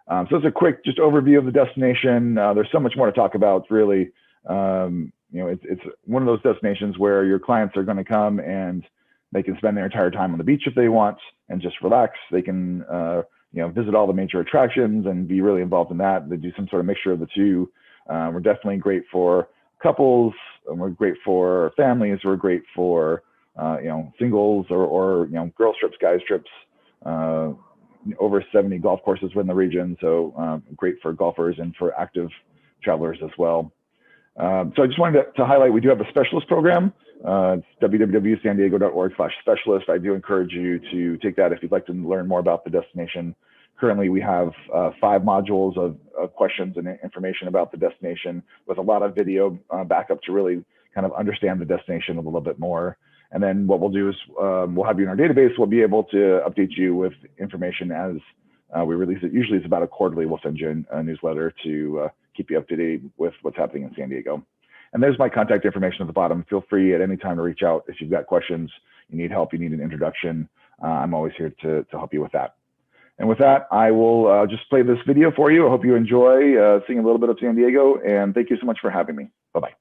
So it's a quick just overview of the destination. There's so much more to talk about, really. It's one of those destinations where your clients are going to come and they can spend their entire time on the beach if they want and just relax. They can visit all the major attractions and be really involved in that. They do some sort of mixture of the two. We're definitely great for couples, and we're great for families. We're great for singles or girls trips, guys trips. Over 70 golf courses within the region, so great for golfers and for active travelers as well. So I just wanted to highlight, we do have a specialist program. It's www.sandiego.org/specialist. I do encourage you to take that if you'd like to learn more about the destination. Currently, we have 5 modules of questions and information about the destination, with a lot of video backup to really kind of understand the destination a little bit more. And then what we'll do is we'll have you in our database. We'll be able to update you with information as we release it. Usually it's about a quarterly. We'll send you a newsletter to keep you up to date with what's happening in San Diego. And there's my contact information at the bottom. Feel free at any time to reach out if you've got questions, you need help, you need an introduction. I'm always here to help you with that. And with that, I will just play this video for you. I hope you enjoy seeing a little bit of San Diego, and thank you so much for having me. Bye-bye.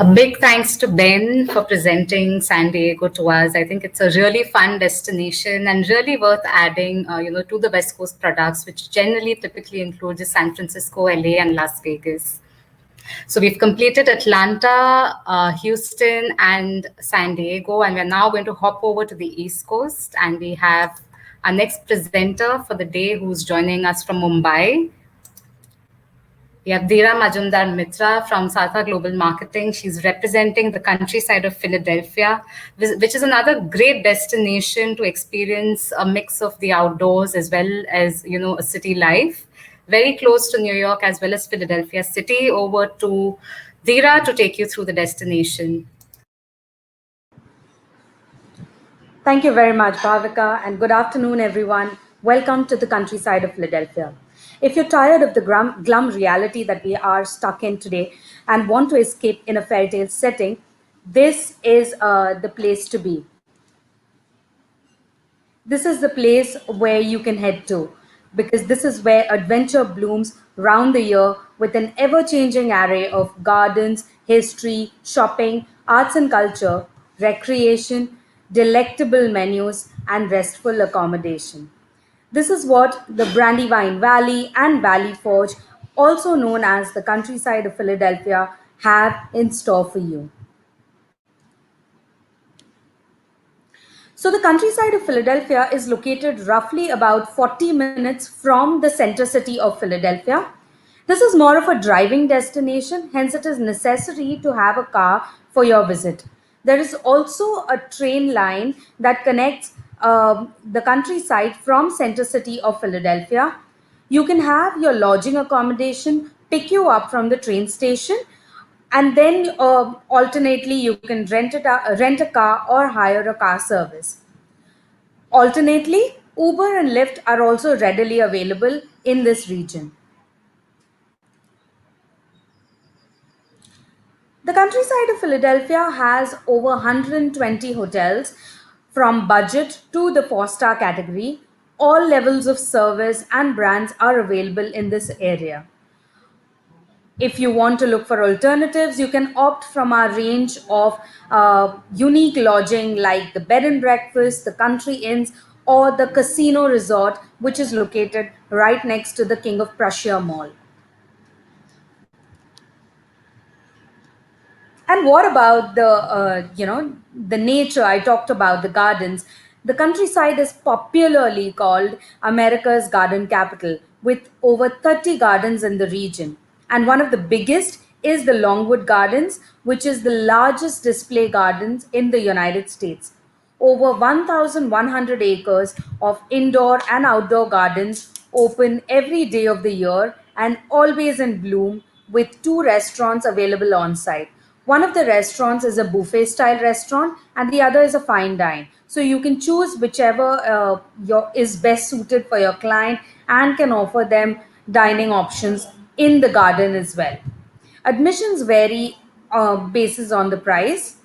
A big thanks to Ben for presenting San Diego to us. I think it's a really fun destination and really worth adding, to the West Coast products, which generally typically include San Francisco, LA, and Las Vegas. So we've completed Atlanta, Houston, and San Diego, and we're now going to hop over to the East Coast, and we have our next presenter for the day who's joining us from Mumbai. We have Dira Majumdar Mitra from Sartha Global Marketing. She's representing the countryside of Philadelphia, which is another great destination to experience a mix of the outdoors as well as, a city life. Very close to New York as well as Philadelphia city. Over to Dira to take you through the destination. Thank you very much, Bhavika, and good afternoon, everyone. Welcome to the countryside of Philadelphia. If you're tired of the glum reality that we are stuck in today and want to escape in a fairy tale setting, this is the place to be. This is the place where you can head to, because this is where adventure blooms round the year with an ever-changing array of gardens, history, shopping, arts and culture, recreation, delectable menus, and restful accommodation. This is what the Brandywine Valley and Valley Forge, also known as the countryside of Philadelphia, have in store for you. So the countryside of Philadelphia is located roughly about 40 minutes from the center city of Philadelphia. This is more of a driving destination, hence it is necessary to have a car for your visit. There is also a train line that connects the countryside from center city of Philadelphia. You can have your lodging accommodation pick you up from the train station, and then alternately you can rent a car or hire a car service. Alternately, Uber and Lyft are also readily available in this region. The countryside of Philadelphia has over 120 hotels, from budget to the 4-star category. All levels of service and brands are available in this area. If you want to look for alternatives, you can opt from our range of unique lodging like the bed and breakfast, the country inns, or the casino resort, which is located right next to the King of Prussia Mall. And what about the nature? I talked about the gardens. The countryside is popularly called America's garden capital, with over 30 gardens in the region. And one of the biggest is the Longwood Gardens, which is the largest display gardens in the United States. Over 1,100 acres of indoor and outdoor gardens open every day of the year and always in bloom, with 2 restaurants available on site. One of the restaurants is a buffet style restaurant and the other is a fine dine. So you can choose whichever is best suited for your client and can offer them dining options in the garden as well. Admissions vary basis on the price.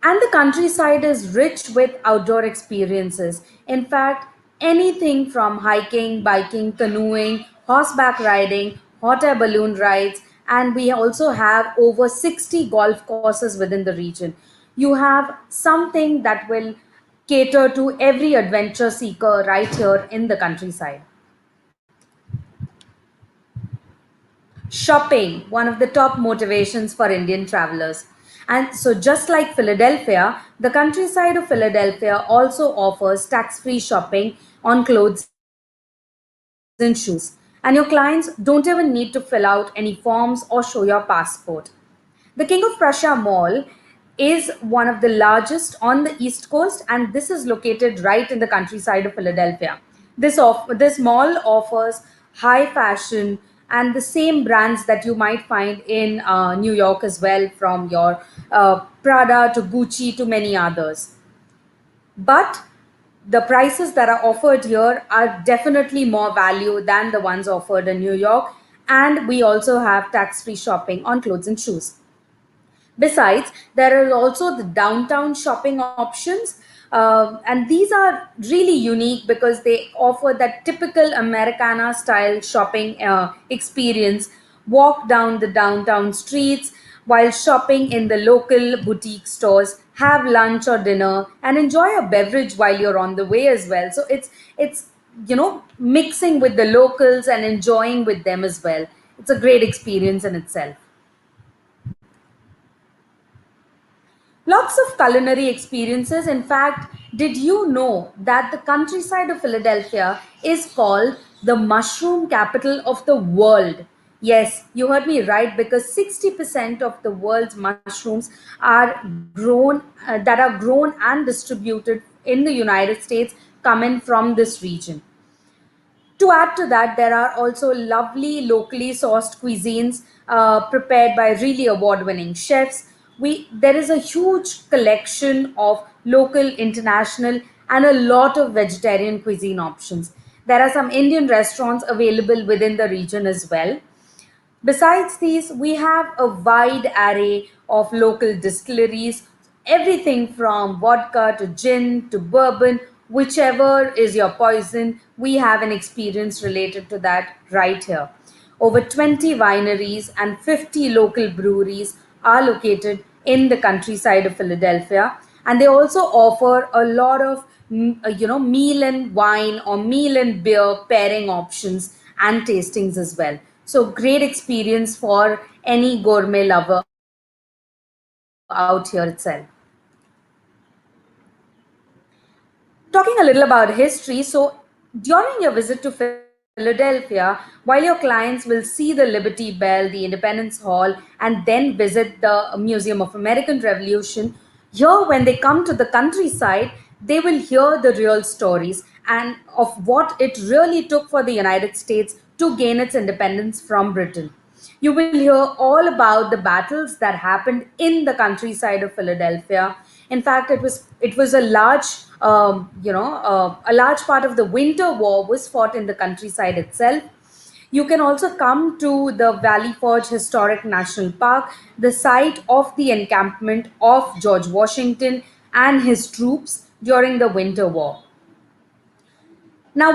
And the countryside is rich with outdoor experiences. In fact, anything from hiking, biking, canoeing, horseback riding, hot air balloon rides, and we also have over 60 golf courses within the region. You have something that will cater to every adventure seeker right here in the countryside. Shopping, one of the top motivations for Indian travelers. And so, just like Philadelphia, the countryside of Philadelphia also offers tax free shopping on clothes and shoes. And your clients don't even need to fill out any forms or show your passport. The King of Prussia Mall is one of the largest on the East Coast, and this is located right in the countryside of Philadelphia. This mall offers high fashion and the same brands that you might find in New York as well, from your Prada to Gucci to many others. But the prices that are offered here are definitely more value than the ones offered in New York, and we also have tax free shopping on clothes and shoes. Besides, there are also the downtown shopping options, and these are really unique because they offer that typical Americana style shopping experience. Walk down the downtown streets while shopping in the local boutique stores, have lunch or dinner, and enjoy a beverage while you're on the way as well. So it's mixing with the locals and enjoying with them as well. It's a great experience in itself. Lots of culinary experiences. In fact, did you know that the countryside of Philadelphia is called the mushroom capital of the world? Yes, you heard me right, because 60% of the world's mushrooms are grown and distributed in the United States, come in from this region. To add to that, there are also lovely locally sourced cuisines prepared by really award-winning chefs. There is a huge collection of local, international, and a lot of vegetarian cuisine options. There are some Indian restaurants available within the region as well. Besides these, we have a wide array of local distilleries, everything from vodka to gin to bourbon, whichever is your poison, we have an experience related to that right here. Over 20 wineries and 50 local breweries are located in the countryside of Philadelphia, and they also offer a lot of meal and wine or meal and beer pairing options and tastings as well. So great experience for any gourmet lover out here itself. Talking a little about history, so during your visit to Philadelphia, while your clients will see the Liberty Bell, the Independence Hall, and then visit the Museum of American Revolution, here when they come to the countryside, they will hear the real stories and of what it really took for the United States to gain its independence from Britain. You will hear all about the battles that happened in the countryside of Philadelphia. In fact, it was a large part of the Winter War was fought in the countryside itself. You can also come to the Valley Forge Historic National Park, the site of the encampment of George Washington and his troops during the Winter War. Now,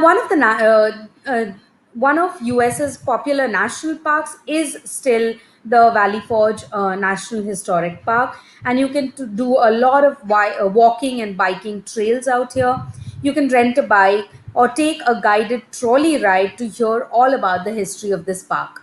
one of US's popular national parks is still the Valley Forge National Historic Park, and you can do a lot of walking and biking trails out here. You can rent a bike or take a guided trolley ride to hear all about the history of this park.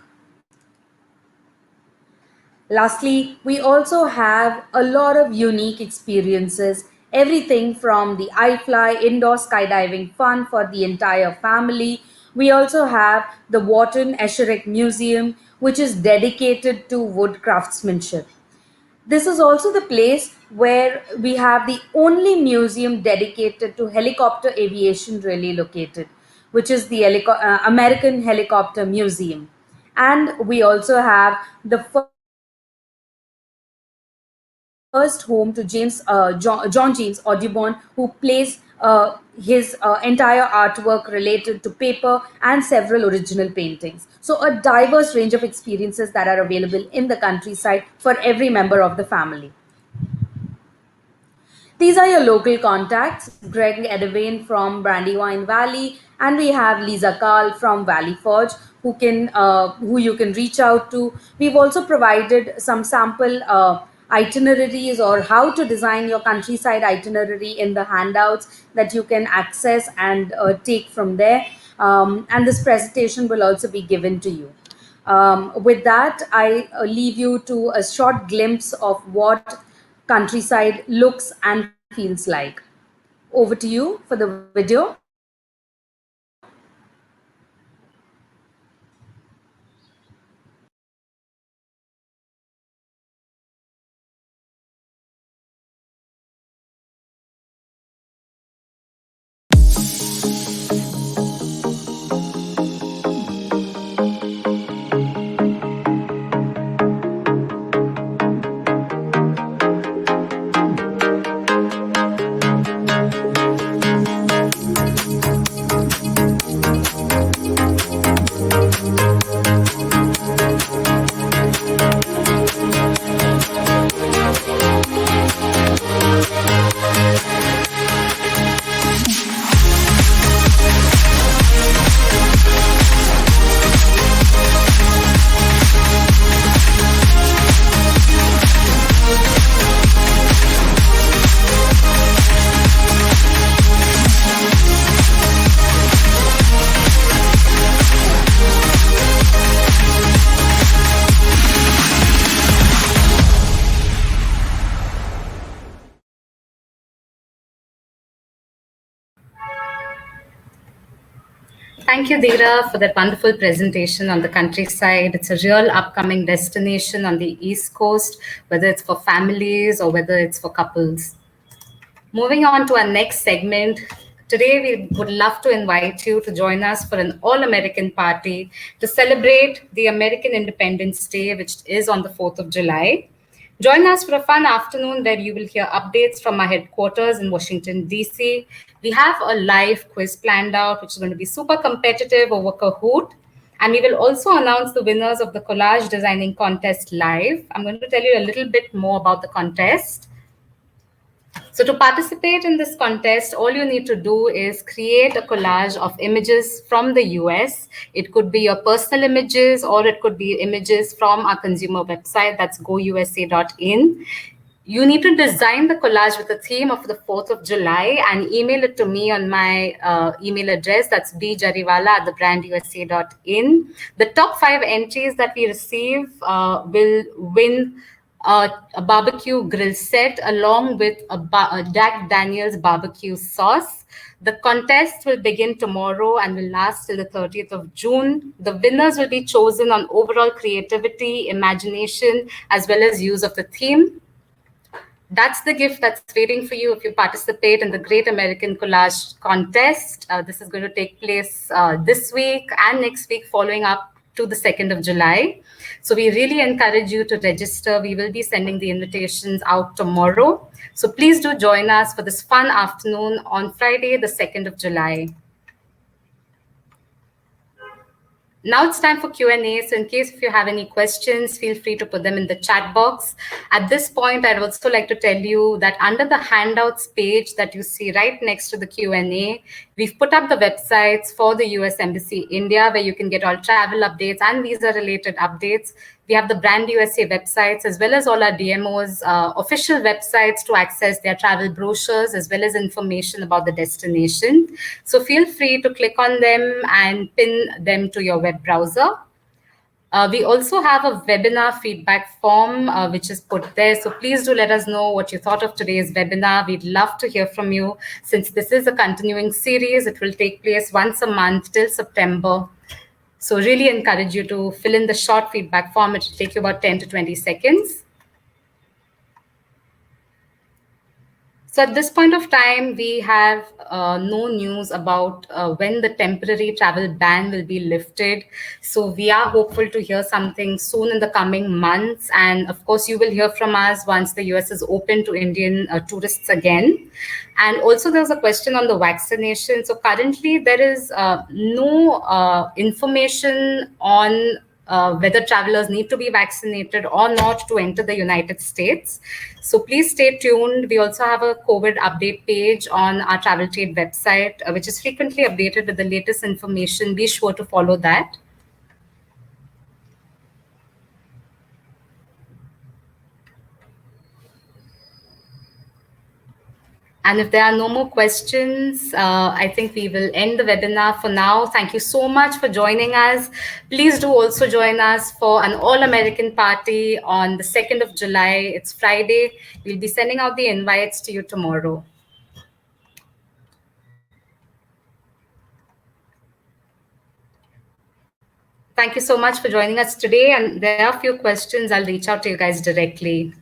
Lastly, we also have a lot of unique experiences, everything from the iFly indoor skydiving fun for the entire family. We also have the Wharton Esherick Museum, which is dedicated to wood craftsmanship. This is also the place where we have the only museum dedicated to helicopter aviation really located, which is the American Helicopter Museum. And we also have the first home to John James Audubon, who plays his entire artwork related to paper and several original paintings. So, a diverse range of experiences that are available in the countryside for every member of the family. These are your local contacts: Greg Edwin from Brandywine Valley, and we have Lisa Carl from Valley Forge, who you can reach out to. We've also provided some sample itineraries or how to design your countryside itinerary in the handouts that you can access and take from there. And this presentation will also be given to you. With that, I leave you to a short glimpse of what countryside looks and feels like. Over to you for the video. Thank you, Dheera, for that wonderful presentation on the countryside. It's a real upcoming destination on the East Coast, whether it's for families or whether it's for couples. Moving on to our next segment, today we would love to invite you to join us for an all-American party to celebrate the American Independence Day, which is on the 4th of July. Join us for a fun afternoon where you will hear updates from our headquarters in Washington, D.C. We have a live quiz planned out, which is going to be super competitive over Kahoot. And we will also announce the winners of the collage designing contest live. I'm going to tell you a little bit more about the contest. So to participate in this contest, all you need to do is create a collage of images from the US. It could be your personal images, or it could be images from our consumer website, that's gousa.in. You need to design the collage with the theme of the 4th of July and email it to me on my email address. That's bjariwala@thebrandusa.in. The top 5 entries that we receive will win a barbecue grill set along with a Jack Daniel's barbecue sauce. The contest will begin tomorrow and will last till the 30th of June. The winners will be chosen on overall creativity, imagination, as well as use of the theme. That's the gift that's waiting for you if you participate in the Great American Collage Contest. This is going to take place this week and next week, following up to the 2nd of July. So we really encourage you to register. We will be sending the invitations out tomorrow. So please do join us for this fun afternoon on Friday, the 2nd of July. Now it's time for Q&A. So in case if you have any questions, feel free to put them in the chat box. At this point, I'd also like to tell you that under the handouts page that you see right next to the Q&A, we've put up the websites for the US Embassy India, where you can get all travel updates and visa-related updates. We have the Brand USA websites, as well as all our DMOs' official websites to access their travel brochures, as well as information about the destination. So feel free to click on them and pin them to your web browser. We also have a webinar feedback form, which is put there. So please do let us know what you thought of today's webinar. We'd love to hear from you. Since this is a continuing series, it will take place once a month till September. So really encourage you to fill in the short feedback form. It will take you about 10 to 20 seconds. So at this point of time, we have no news about when the temporary travel ban will be lifted. So we are hopeful to hear something soon in the coming months. And of course, you will hear from us once the US is open to Indian tourists again. And also there was a question on the vaccination. So currently there is no information on whether travelers need to be vaccinated or not to enter the United States. So please stay tuned. We also have a COVID update page on our Travel Trade website, which is frequently updated with the latest information. Be sure to follow that. And if there are no more questions, I think we will end the webinar for now. Thank you so much for joining us. Please do also join us for an all-American party on the 2nd of July. It's Friday. We'll be sending out the invites to you tomorrow. Thank you so much for joining us today. And there are a few questions. I'll reach out to you guys directly.